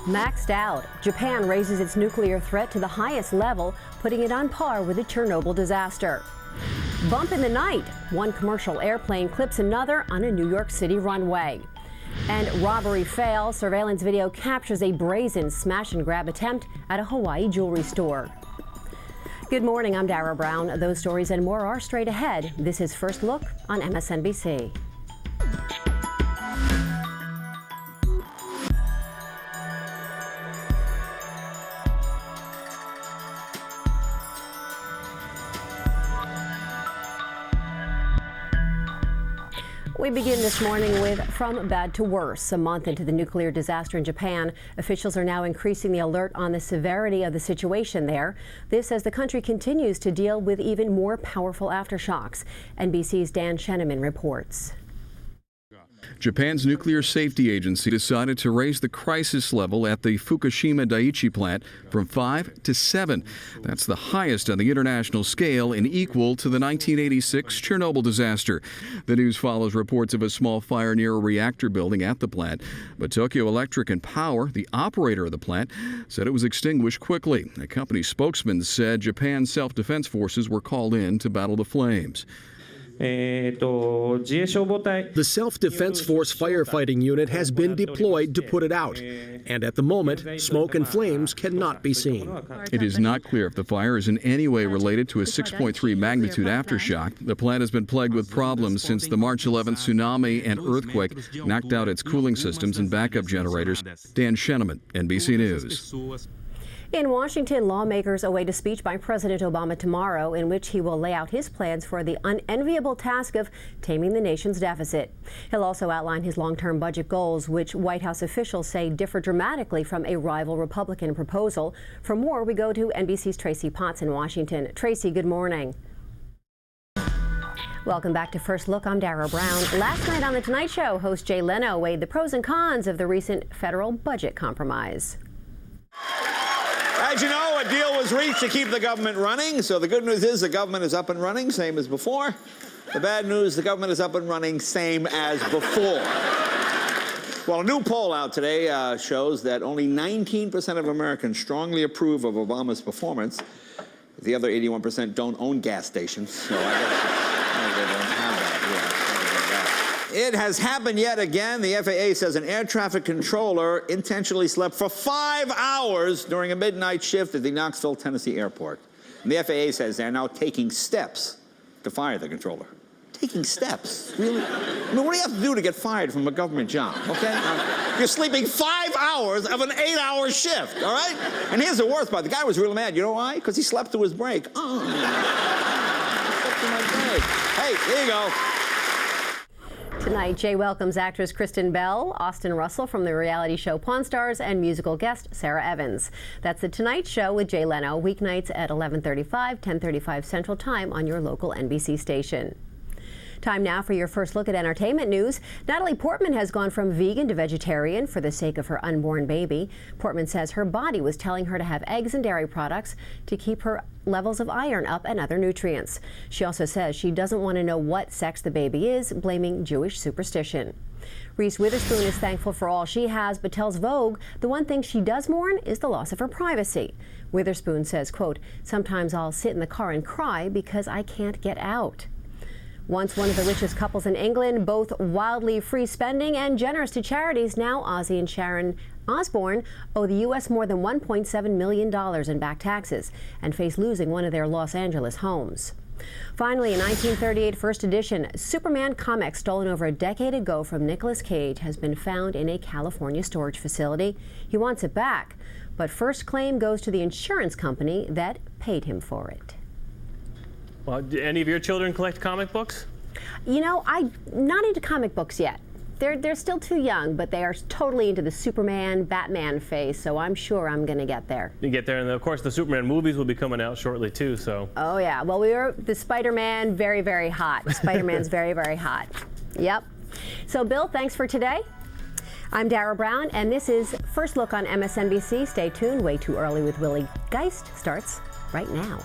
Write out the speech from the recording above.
Maxed out. Japan raises its nuclear threat to the highest level, putting it on par with the Chernobyl disaster. Bump in the night. One commercial airplane clips another on a New York City runway. And robbery fails. Surveillance video captures a brazen smash and grab attempt at a Hawaii jewelry store. Good morning, I'm Dara Brown. Those stories and more are straight ahead. This is First Look on MSNBC. We begin this morning with from bad to worse. A month into the nuclear disaster in Japan, officials are now increasing the alert on the severity of the situation there. This as the country continues to deal with even more powerful aftershocks. NBC's Dan Sheneman reports. Japan's Nuclear Safety Agency decided to raise the crisis level at the Fukushima Daiichi plant from 5 to 7. That's the highest on the international scale and equal to the 1986 Chernobyl disaster. The news follows reports of a small fire near a reactor building at the plant. But Tokyo Electric and Power, the operator of the plant, said it was extinguished quickly. A company spokesman said Japan's self-defense forces were called in to battle the flames. The Self-Defense Force firefighting unit has been deployed to put it out, and at the moment, smoke and flames cannot be seen. It is not clear if the fire is in any way related to a 6.3 magnitude aftershock. The plant has been plagued with problems since the March 11th tsunami and earthquake knocked out its cooling systems and backup generators. Dan Sheneman, NBC News. In Washington, lawmakers await a speech by President Obama tomorrow in which he will lay out his plans for the unenviable task of taming the nation's deficit. He'll also outline his long-term budget goals, which White House officials say differ dramatically from a rival Republican proposal. For more, we go to NBC's Tracy Potts in Washington. Tracy, good morning. Welcome back to First Look. I'm Dara Brown. Last night on The Tonight Show, host Jay Leno weighed the pros and cons of the recent federal budget compromise. As you know, a deal was reached to keep the government running. So the good news is the government is up and running, same as before. The bad news, the government is up and running, same as before. Well, a new poll out today shows that only 19% of Americans strongly approve of Obama's performance. The other 81% don't own gas stations, so I guess they don't have that. It has happened yet again. The FAA says an air traffic controller intentionally slept for 5 hours during a midnight shift at the Knoxville, Tennessee airport. And the FAA says they're now taking steps to fire the controller. Taking steps? Really? I mean, what do you have to do to get fired from a government job, okay? You're sleeping 5 hours of an 8-hour shift, all right? And here's the worst part. The guy was real mad. You know why? Because he slept through his break. Oh. Slept through my break. Hey, here you go. Tonight, Jay welcomes actress Kristen Bell, Austin Russell from the reality show Pawn Stars, and musical guest Sarah Evans. That's The Tonight Show with Jay Leno, weeknights at 11:35, 10:35 Central Time on your local NBC station. Time now for your first look at entertainment news. Natalie Portman has gone from vegan to vegetarian for the sake of her unborn baby. Portman says her body was telling her to have eggs and dairy products to keep her levels of iron up and other nutrients. She also says she doesn't want to know what sex the baby is, blaming Jewish superstition. Reese Witherspoon is thankful for all she has, but tells Vogue the one thing she does mourn is the loss of her privacy. Witherspoon says, quote, "Sometimes I'll sit in the car and cry because I can't get out." Once one of the richest couples in England, both wildly free spending and generous to charities, now Ozzy and Sharon Osbourne owe the U.S. more than $1.7 million in back taxes and face losing one of their Los Angeles homes. Finally, a 1938 first edition Superman comic stolen over a decade ago from Nicolas Cage has been found in a California storage facility. He wants it back, but first claim goes to the insurance company that paid him for it. Well, do any of your children collect comic books? You know, I'm not into comic books yet. They're still too young, but they are totally into the Superman, Batman phase, so I'm sure I'm going to get there. You get there, and of course the Superman movies will be coming out shortly too, so. Oh yeah, well the Spider-Man, very, very hot. Spider-Man's very, very hot. Yep. So Bill, thanks for today. I'm Dara Brown, and this is First Look on MSNBC. Stay tuned. Way Too Early with Willie Geist starts right now.